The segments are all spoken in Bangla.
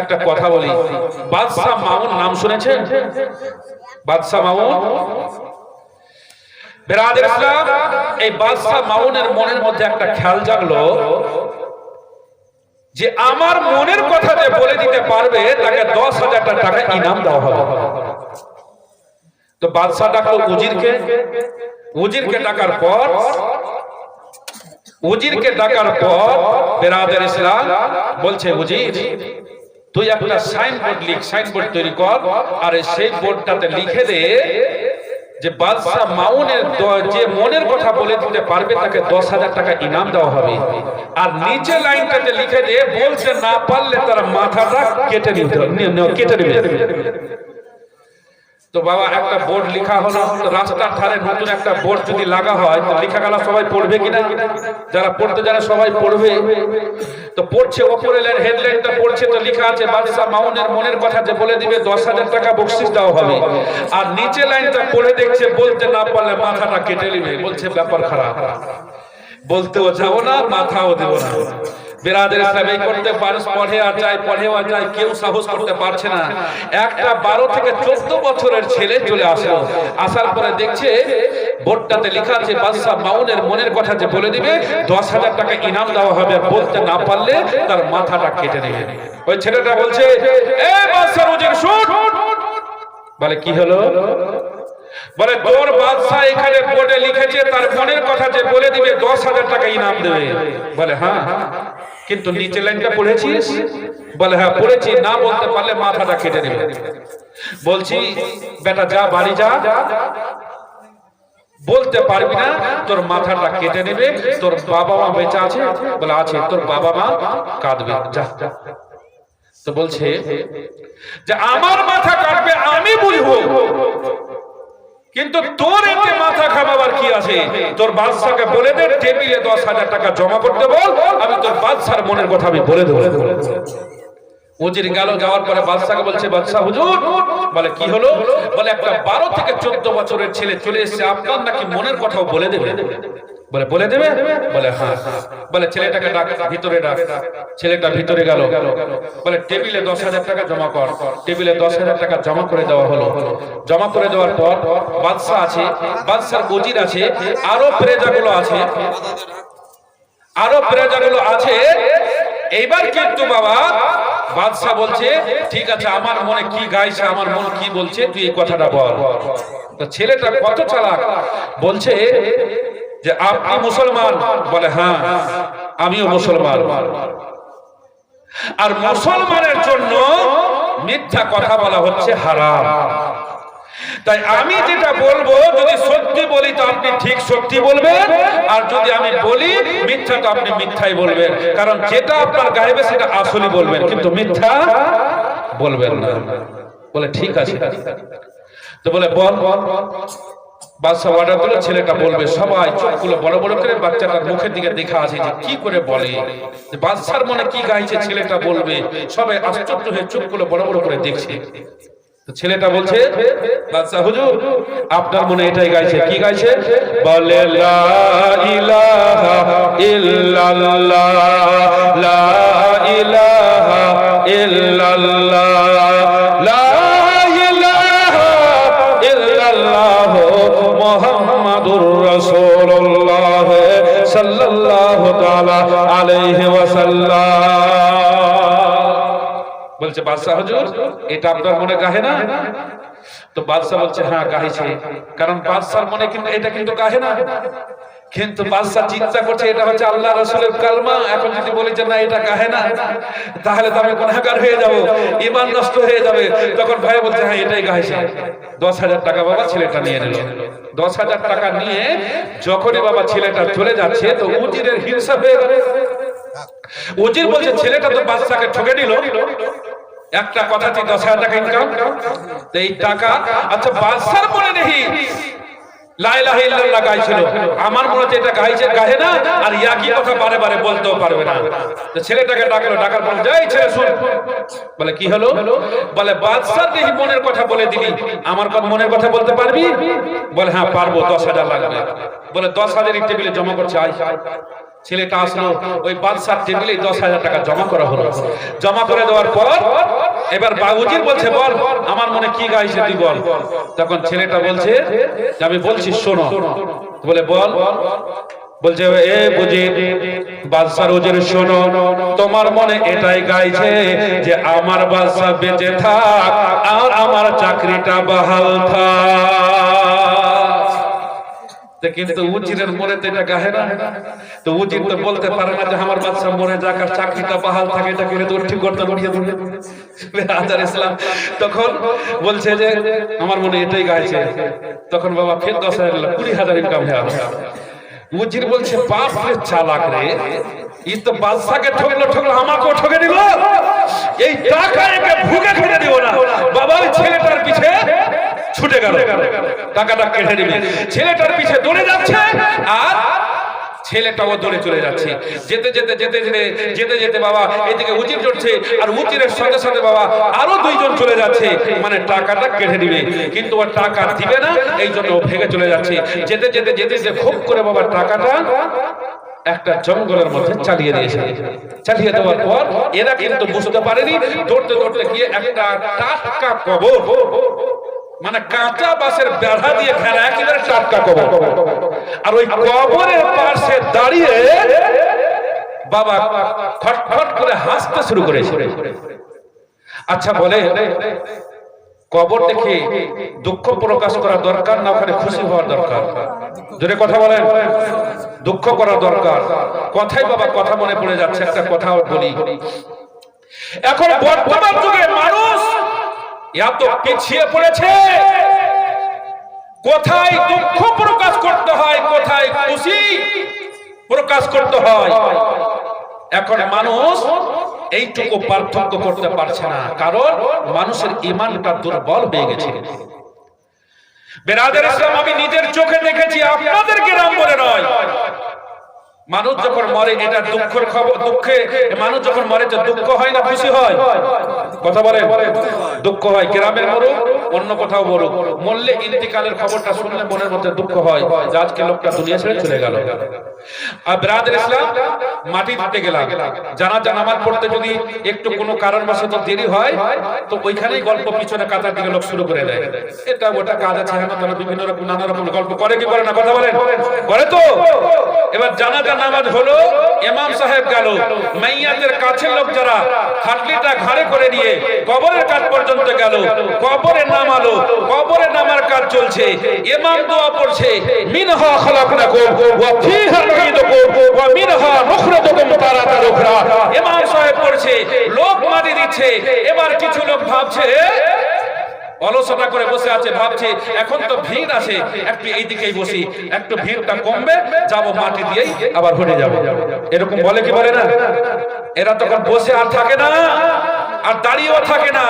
একটা কথা বলি, বাদশাহ মামুন নাম শুনেছেন? বাদশাহ মামুন বিরাদর ইসলাম, এই বাদশাহ মামুনের মনের মধ্যে একটা খেয়াল জাগলো যে আমার মনের কথা যে বলে দিতে পারবে তাকে 10,000 টাকা ইনাম দেওয়া হবে। তো বাদশাহ ডাকলো উজিরকে, উজিরকে ডাকার পর বিরাদর ইসলাম বলছে, উজির তুই একটা সাইনবোর্ড লিখ, সাইনবোর্ড তৈরি কর, আর সেই বোর্ডটাতে লিখে দে যে বাদশাহ মামুনের যে মনের কথা বলে দিতে পারবে তাকে 10,000 টাকা ইনাম দেওয়া হবে। আর নিচে লাইনটাতে লিখে দে বলতে না পারলে তার মাথাটা কেটে নেবে। তো বাবা একটা বোর্ড লেখা হলো, রাস্তার ধারে নতুন একটা বোর্ড যদি লাগা হয় তো লেখা গেল সবাই পড়বে কিনা? যারা পড়তে জানে সবাই পড়বে। তো পড়ছে, ওপরে হেডলাইনটা পড়ছে, তো লেখা আছে বাদশাহ মামুনের মনের কথা যে বলে দিবে 10,000 টাকা বকশিশ দেওয়া হবে। আর নিচে লাইনটা পড়ে দেখছে বলতে না পারলে মাথাটা কেটে নেবে। বলছে ব্যাপার খারাপ, বলতেও যাবো না, মাথাও দেবো না। বিরাদর ইসলাম এই করতে পড়েও যায়, কেউ সাহস করতে পারছে না। একটা 12 থেকে 14 বছরের ছেলে চলে আসলো, আসার পরে দেখছে বোর্ডটাতে লেখা আছে বাদশাহ মামুনের মনের কথা যে বলে দিবে 10,000 টাকা ইনাম দেওয়া হবে, বলতে না পারলে তার মাথাটা কেটে নেবে। ওই ছেলেটা বলছে, এ বাদশাহ উজির শুট। বলে কি হলো? বলে তোর বাদশাহ এখানে বোর্ডে লিখেছে তার মনের কথা যে বলে দিবে 10,000 টাকা ইনাম দেবে। বলে হ্যাঁ, কিন্তু নিচে লাইনটা পড়েছিস? বলে হ্যাঁ পড়েছি, না বলতে পারলে মাথাটা কেটে নেবে। বলছি বেটা যা বাড়ি যা, বলতে পারবি না তোর মাথাটা কেটে নেবে। তোর বাবা মা বেঁচে আছে? বলে আছে। তোর বাবা মা কাঁদবে, যা। তো বলছে যে আমার মাথা কাটবে আমি বুঝবো, কিন্তু তোর এতে মাথা ঘামাবার কি আছে? তোর বাদশাকে বলে দে টেবিলে 10,000 টাকা জমা করতে বল, আমি তোর বাদশার মনের কথা আমি বলে দেবো। উজির গেল, যাওয়ার পরে বাদশাকে বলছে, বাদশাহ হুজুর। বলে কি হলো? বলে একটা 12 থেকে 14 বছরের ছেলে চলে এসেছে, আপনার নাকি মনের কথাও বলে দেবে। বলে বলে দেবে? বলে হ্যাঁ। বলে ছেলেটাকে ডাক, ভিতরে ডাক। ছেলেটা ভিতরে গেল, বলে টেবিলে 10,000 টাকা জমা কর। টেবিলে 10,000 টাকা জমা করে দেওয়া হলো। জমা করে দেওয়ার পর বাদশাহ আছে, বাদশার উজির আছে, আরো প্রজাগুলো আছে, এইবার কিন্তু বাবা বাদশাহ বলছে ঠিক আছে, আমার মনে কি গাইছে, আমার মন কি বলছে, তুই এই কথাটা বল। তো ছেলেটা কত চালাক, বলছে যে আপনি মুসলমান? বলে হ্যাঁ আমিও মুসলমান। আর মুসলমানের জন্য মিথ্যা কথা বলা হচ্ছে হারাম। তাই আমি যেটা বলবো, যদি সত্যি বলি তো আপনি ঠিক সত্যি বলবেন, আর যদি আমি বলি মিথ্যা তো আপনি মিথ্যাই বলবেন। কারণ যেটা আপনার গাইবে সেটা আসলে বলবেন, কিন্তু মিথ্যা বলবেন না। বলে ঠিক আছে। তো বলে বল। বাদশাহ অর্ডার দিল, ছেলেটা বলবে। সবাই চোখগুলো বড় বড় করে বাচ্চাটার মুখের দিকে দেখা আছে যে কি করে বলে, বাদশার মনে কি গাইছে ছেলেটা বলবে। সবাই আশ্চর্য হয়ে চোখগুলো বড় বড় করে দেখছে। ছেলেটা বলছে, বাদশাহ হুজুর আপনার মনে এটাই গাইছে। কি গাইছে? বলে লা ইলাহা ইল্লাল্লাহ, লা ইলাহা ইল্লাল্লাহ, লা ইলাহা ইল্লাল্লাহ মুহাম্মাদুর রাসূলুল্লাহ সাল্লাল্লাহু তাআলা আলাইহি ওয়াসাল্লাম। বলছে বাদশাহ হুজুর এটা আপনার মনে গাহে না? তো বাদশাহ বলছে হ্যাঁ গাইছে। কারণ বাদশার মনে কিন্তু এটা কিন্তু গাহে না। কিন্তু বাদশাহ চিন্তা করছে এটা হচ্ছে আল্লাহ রাসূলের কালমা। এখন যদি বলি যে না এটা গাহে না, তাহলে তো আমি গুনাহগার হয়ে যাব, ঈমান নষ্ট হয়ে যাবে। তখন ভাই বলছে হ্যাঁ এটাই গাইছে। 10,000 টাকা বাবা ছেলেটা নিয়ে নিল। 10,000 টাকা নিয়ে যখনই বাবা ছেলেটা চলে যাচ্ছে তো উজিরের হিংসা হয়ে গেল। উজির বলছে ছেলেটা তো বাদশাকে ঠকে দিল, একটা কথা 10,000 টাকা ইনকাম, এই টাকা আচ্ছা বাদশার মনে নেই লা ইলাহা ইল্লাল্লাহ গাইছিল, আমার মনে হচ্ছে এটা গাইছে গাহে না, আর একই কথা বারে বারে বলতেও পারবে না। তো ছেলেটাকে ডাকলো, ডাকার পর যাই ছেলে শুন, বলে কি হলো? বলে বাদশার দেহি মনের কথা বলে দিলি, আমার মনের কথা বলতে পারবি? বলে হ্যাঁ পারবো, 10,000 লাগবে। বলে 10,000 টেবিলে জমা করছে। আয় ছেলেটা আসলো, ওই বাদশার টেবিলে 10,000 টাকা জমা করা হলো। জমা করে দেওয়ার পর এবার বাবুজির বলছে বল আমার মনে কি গাইছে তুই বল। তখন ছেলেটা বলছে আমি বলছি শোনো। বলে বল। বলছে এ বুঝি বাদশার উজির শোনো, তোমার মনে এটাই গাইছে যে আমার বাদশা বেঁচে থাক আর আমার চাকরিটা বহাল থাক। কিন্তু উজিরের মনে তো এটা গাহে না। তো উজির তো বলতে পারে না যে আমার বাদশা মরে যাক আর চাকরিটা বহাল থাকে, এটা করে তো ঠিক করতে পারিয়ে দিবে আজার ইসলাম। তখন বলছে যে আমার মনে এটাই গাইছে। তখন বাবা ফের 10,000 20,000 ইনকাম হয়ে গেল। উজির বলছে বাপ রে চালাক রে, ই তো বাদশাকে ঠকলো আমাকেও ঠকে দিল, এই টাকা একে ভুগে খেতে দিব না। বাবা ওই ছেলেটার পিছে ছুটে গেল, টাকাটা কেটে দিবে। ছেলেটার পিছে দৌড়ে যাচ্ছে আর ছেলেটাও দৌড়ে চলে যাচ্ছে। যেতে যেতে যেতে যেতে যেতে যেতে বাবা এদিকে উজির চড়ছে আর উজিরের সাথে সাথে বাবা আরো 2 জন চলে যাচ্ছে, মানে টাকাটা কেটে দিবে। কিন্তু ও টাকা দিবে না, এই জন্য ও ভেগে চলে যাচ্ছে। যেতে যেতে যেতে যেতে খুব করে বাবা টাকাটা একটা জঙ্গলের মধ্যে চালিয়ে দিয়েছে। চালিয়ে দেওয়ার পর এরা কিন্তু বুঝতে পারেনি, দৌড়তে দৌড়তে গিয়ে একটা টাটকা কবর, মানে কাঁচা বাঁশের বেড়া দিয়ে ঘেরা একেবারে টাটকা কবর, আর ওই কবরের পাশে দাঁড়িয়ে বাবা খটখট করে হাসতে শুরু করেছে। আচ্ছা বলে কবর দেখে দুঃখ প্রকাশ করা দরকার না ওখানে খুশি হওয়ার দরকার? জোরে কথা বলেন। দুঃখ করা দরকার। কথাই বাবা কথা মনে পড়ে যাচ্ছে, একটা কথা বলি। এখন বর্তমান যুগে মানুষ এত পিছিয়ে পড়েছে, কোথায় দুঃখ প্রকাশ করতে হয়, কোথায় খুশি প্রকাশ করতে হয়, এখন মানুষ এইটুকু পার্থক্য করতে পারছে না, কারণ মানুষের ঈমানটা দুর্বল হয়ে গেছে। বেরাদের ইসলাম আমি নিজের চোখে দেখেছি, আপনাদের গ্রাম বলে নয়। মানুষ যখন মরে এটা দুঃখের খবর, দুঃখে মানুষ যখন মরে তো দুঃখ হয় না খুশি হয়? কথা বলেন। দুঃখ হয়। গ্রামের মরুক অন্য কোথাও মরুক, মরলে ইন্তিকালের খবরটা শুনলে মনের মধ্যে দুঃখ হয় যে আজকে লোকটা দুনিয়া ছেড়ে চলে গেল। আর বেরাদের ইসলাম মাটি দিতে গেলাম, জানাজা নামাজ পড়তে যদি একটু কোনো কারণবশত দেরি হয় তো ওইখানেই গল্প পিছনে কাতার দিকে লোক শুরু করে দেয়, এটা ওটা কাজ আছে হ্যাঁ তারা বিভিন্ন রকম নানা রকম গল্প করে কি করে না? কথা বলেন। করে তো। এবার জানাজা নামাজ হলো, ইমাম সাহেব গেল, মাইয়াতের কাছের লোক যারা খাটলিটা ঘাড়ে করে নিয়ে কবরের কাজ পর্যন্ত গেল, কবরে নামালো, কবরে নামার কাজ চলছে, ইমাম দোয়া পড়ছে মিনহা খালাকনাকুম ওয়া ফিহা নুঈদুকুম ওয়া মিনহা নুখরিজুকুম তারাতান উখরা। ইমাম সাহেব পড়ছে, লোক মারি দিচ্ছে। এবার কিছু লোক ভাবছে, অলসতা করে বসে আছে, ভাবছে এখন তো ভিড় আছে, একটু এইদিকেই বসি, একটু ভিড়টা কমবে, যাব মাটি দিয়েই আবার হয়ে যাব। এরকম বলে কি বলে না? এরা তখন বসে আর থাকে না, আর দাঁড়িয়েও থাকে না,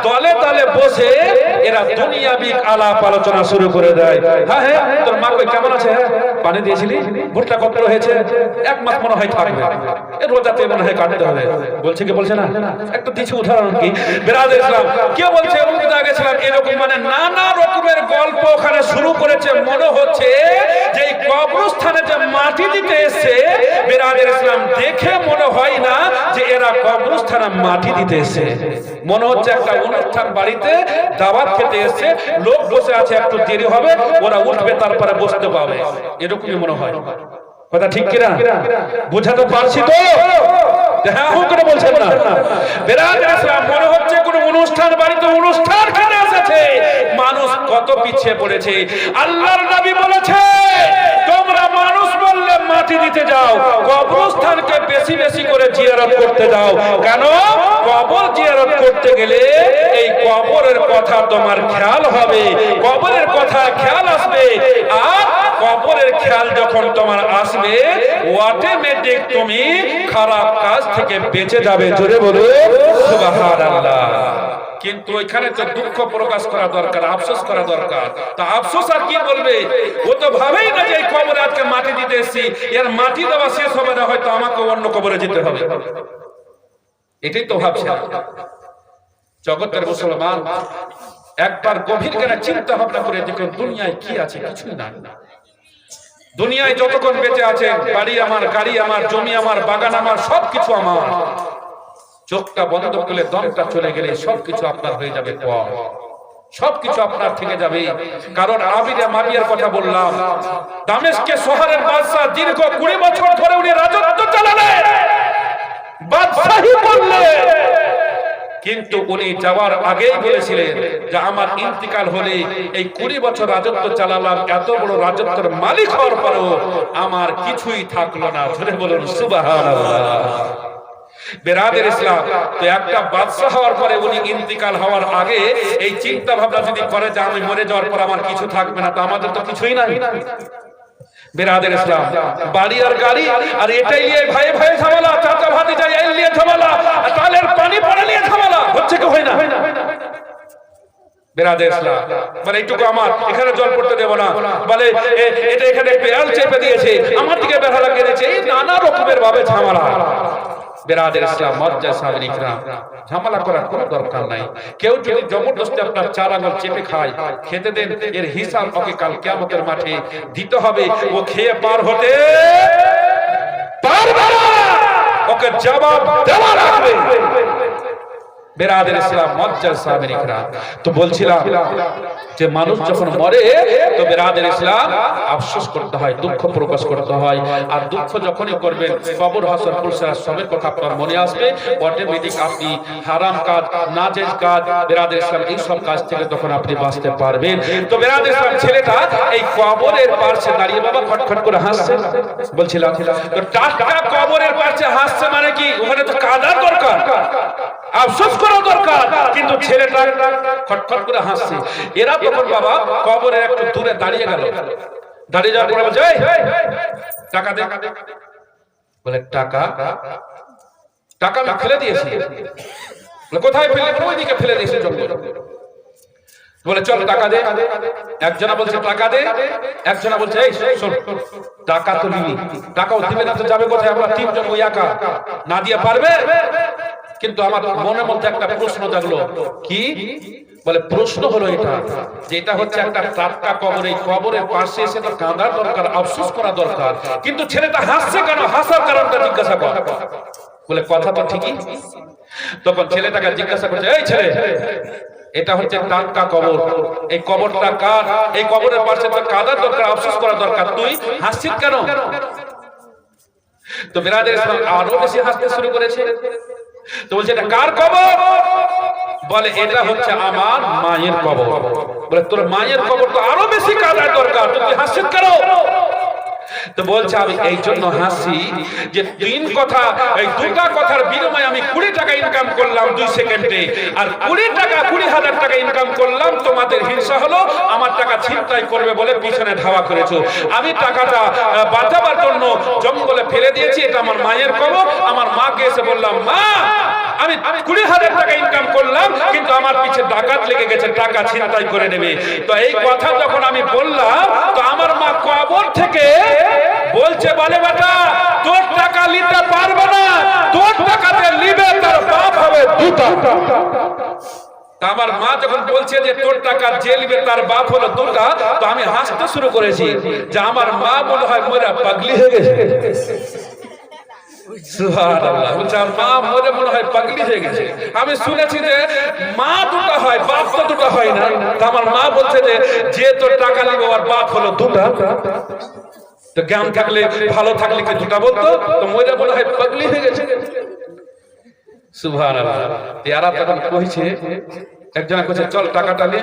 দলে দলে বসে এরা দুনিয়াবিক আলাপ আলোচনা শুরু করে দেয়। হ্যাঁ হ্যাঁ তোর মা কই কেমন আছে? হ্যাঁ পানি দিয়েছিলি? ভুট্টা কত হয়েছে? 1 মাস মনে হয় থাকবে, এর রোজাতে মনে হয় কাটতে হবে। বলছে কি বলছে না? একটা দিচ্ছি উদাহরণ কি বেরাদের ইসলাম কে বলছে উল্টা গেছিলাম এরকম, মানে নানা রকমের গল্প ওখানে শুরু করেছে। মনে হচ্ছে যে এই কবরস্থানে যে মাটি দিতে এসে বেরাদের ইসলাম দেখে মনে হয় না যে এরা কবরস্থানে মাটি দিতে এসে, মনে হচ্ছে একটা অনুষ্ঠান বাড়িতে দাওয়াত খেতে এসে, লোক বসে আছে, একটু দেরি হবে, ওরা উঠবে তারপরে বসতে পাবে, এরকমই মনে হয়। কথা ঠিক কিনা? বুঝাতে পারছি তো? হ্যাঁ হুঁ করে বলছেন না? বেরাদের ইসলাম মনে হচ্ছে কোন অনুষ্ঠান বাড়িতে অনুষ্ঠান খেতে এসেছে। মানুষ কত পিছিয়ে পড়েছে। আল্লাহর নবী বলেছে তোমরা মানুষ বললে মাটি দিতে যাও, কবরস্থানকে বেশি বেশি করে জিয়ারত করতে যাও। কেন? কবর জিয়ারত করতে গেলে এই কবরের কথা তোমার খেয়াল হবে, কবরের কথা খেয়াল আসবে, আর কবরের খেয়াল যখন তোমার আসবে অটোমেটিক তুমি খারাপ কাজ থেকে বেঁচে যাবে। জোরে বলো সুবহানাল্লাহ। কিন্তু ওইখানে তো দুঃখ প্রকাশ করা দরকার, আফসোস করা দরকার। তা আফসোস আর কি বলবে? ও তো ভাবেই না যে এই কবরে আজকে মাটি দিতে এসেছি, এর মাটি দেওয়া শেষ হবে না, হয়তো আমাকে অন্য কবরে যেতে হবে, এটাই তো ভাবছে। জগতের মুসলমান একবার গভীর জ্ঞানে চিন্তা ভাবনা করে দেখুন দুনিয়ায় কি আছে, কিছুই নাই। দুনিয়ায় যতক্ষণ বেঁচে আছে বাড়ি আমার, গাড়ি আমার, জমি আমার, বাগান আমার, সবকিছু আমার। চোখটা বন্ধ করলে দমটা চলে গেলে সবকিছু আপনার হয়ে যাবে পর, সবকিছু আপনার থেকে যাবে। কারণ আবিদে মাবিয়ার কথা বললাম, দামেস্কে শহরের বাদশা দীর্ঘ 20 বছর ধরে উনি রাজত্ব চালালেন, বাদশাহী করলেন, কিন্তু উনি যাওয়ার আগেই বলেছিলেন যে আমার ইন্তিকাল হলে এই 20 বছর রাজত্ব চালালাম, এত বড় রাজত্বের মালিক হওয়ার পরও আমার কিছুই থাকলো না। জোরে বলুন সুবহানাল্লাহ। বেরাদের ইসলাম, তো একটা বাদশা হওয়ার পরে উনি ইন্তিকাল হওয়ার আগে এই চিন্তা ভাবনা যদি করে যে আমি মরে যাওয়ার পর আমার কিছু থাকবে না, তো আমাদের তো কিছুই নাই। বেরাদের ইসলাম, বাড়ি আর গাড়ি আর এটাই নিয়ে ভাই ভাই ঝামেলা, চাচা ভাতিজা এই নিয়ে ঝামেলা, তালের পানি পড়া নিয়ে ঝামেলা হচ্ছে কি হয় না? বেরাদের ইসলাম মানে এইটুকু আমার এখানে জল পড়তে দেব না, বলে এটা এখানে একটু এল চেপে দিয়েছে, আমার দিকে বেড়া লাগিয়ে দিয়েছে, এই নানা রকমের ভাবে ঝামেলা। বেরাদের ইসলাম মজ্জাজ সাহাবায়ে ইকরাম, ঝামেলা করার কোনো দরকার নাই। কেউ যদি জবরদস্তি আপনার 4 আঙুল চেপে খায়, খেতে দেন, এর হিসাব ওকে কাল কিয়ামতের মাঠে দিতে হবে। ও খেয়ে পার হতে পারবে না, ওকে জবাব দেওয়া লাগবে। বেরাদের ইসলাম মজ্জাজ সাহাবায়ে ইকরাম, তো বলছিলাম যে মানুষ যখন মরে তো বেরাদের ইসলাম আফসোস করতে হয়, দুঃখ প্রকাশ করতে হয়। আর দুঃখ যখনই করবেন কবর, হাসর, পুলসিরাত সবের কথা আপনার মনে আসবে, অটোমেটিক আপনি হারাম কাজ, নাজেজ কাজ, বেরাদের ইসলাম এই সব কাজ থেকে তখন আপনি বাঁচতে পারবেন। তো বেরাদের ইসলাম ছেলেটা এই কবরের পাশে দাঁড়িয়ে বাবা খটখট করে হাসছে। বলছিলাম তো টাকা কবরের পাশে হাসছে মানে কি, ওখানে তো কাঁদার দরকার, আফসোস করা দরকার, কিন্তু ছেলেটা খটখট করে হাসছে। এরা তখন বাবা কবরের একটু দূরে দাঁড়িয়ে গেল, দাঁড়িয়ে যাওয়ার পরে বলছে টাকা দে। বলে টাকা টাকা আমি ফেলে দিয়েছি। কোথায় ফেলে? ওইদিকে ফেলে দিয়েছি জঙ্গল। বলে চল টাকা দে। একজনা বলছে টাকা দে, একজনা বলছে এই শোন টাকা তো নিবি, টাকাও দিবে না তো যাবে কোথায়? আমরা 3 জন ওই একা, না দিয়ে পারবে? কিন্তু আমার মনের মধ্যে একটা প্রশ্ন জাগলো, কি? বলে প্রশ্ন হলো এটা যে এটা হচ্ছে একটা টাটকা কবর, এই কবরের পাশে এসে তো কাঁদার দরকার, আফসোস করা দরকার, কিন্তু ছেলেটা হাসছে কেন? হাসার কারণটা জিজ্ঞাসা কর। বলে কথা তো ঠিকই। তখন ছেলেটাকে জিজ্ঞাসা করছে, এই ছেলে এটা হচ্ছে টাটকা কবর, এই কবরটা কার? এই কবরের পাশে তো কাঁদার দরকার, আফসোস করা দরকার, তুই হাসছিস কেন? তো বেরাদের ইসলাম আরো বেশি হাসতে শুরু করেছে। তো বলছে এটা কার কবর? বলে এটা হচ্ছে আমার মায়ের কবর। বলে তোর মায়ের কবর তো আরো বেশি কাঁদার দরকার, তুই হাসছিস কেন? তো বলছে আমি এই জন্য হাসি যে 3 কথা, এই 2টা কথার বিনিময়ে আমি 20 টাকা ইনকাম করলাম 2 সেকেন্ডে, আর 20,000 টাকা ইনকাম করলাম। তোমাদের হিংসা হলো, আমার টাকা ছিনতাই করবে বলে পিছনে ধাওয়া করেছো। আমি টাকাটা বাঁচাবার জন্য জঙ্গলে ফেলে দিয়েছি, এটা আমার মায়ের কবর। আমার মাকে এসে বললাম, মা আমি 20,000 টাকা ইনকাম করলাম, কিন্তু আমার পিছে ডাকাত লেগে গেছে, টাকা ছিনতাই করে নেবে। তো এই কথা যখন আমি বললাম, তো আমার মা কবর থেকে বলছে, বলে বেটা তোর টাকা নিতে পারবে না, তোর টাকাতে নিবে তার বাপ হবে দুটা। আমার মা যখন বলছে যে তোর টাকা যে নিবে তার বাপ হলো দুটা, তো আমি হাসতে শুরু করেছি যে আমার মা মনে হয় মোরা পাগলি হয়ে গেছে। সুবহানাল্লাহ, বলছে মা মরে মনে হয় পাগলি হয়ে গেছে। আমি শুনেছি যে মা দুটো হয়, বাপ তো দুটো হয় না। তো আমার মা বলছে যে তোর টাকা নিবে ওর বাপ হলো দুটা। তো জ্ঞান থাকলে ভালো থাকলে কি দুটা বলতো? তো মরে মনে হয় পাগলি হয়ে গেছে। সুবহানাল্লাহ। এরা তখন কইছে, একজন কইছে চল টাকাটা নে।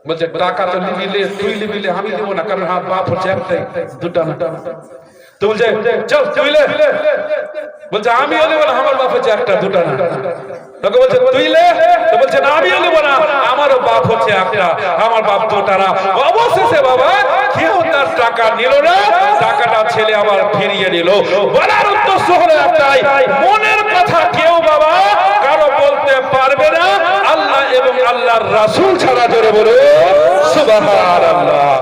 বলছে টাকা তো নিবিলে, তুই নিবিলে, আমি দেব না, কারণ আমার বাপ হচ্ছে একটাই, দুটা না। তো বলছে চল তুই লে। বলছে আমি নেব না, আমার বাপ হচ্ছে একটা, দুটা না। তোকে বলছে তুই লে। তো বলছে না আমিও নেব না, আমারও বাপ হচ্ছে একটা, আমার বাপ দুটা না। অবশেষে বাবা কেউ তার টাকা নিল না, টাকাটা ছেলে আবার ফিরিয়ে নিল। বলার উদ্দেশ্য হলো একটাই, মনের কথা কেউ বাবা কারো বলতে পারবে না, আল্লাহ এবং আল্লাহর রাসূল ছাড়া। জোরে বলো সুবহানাল্লাহ।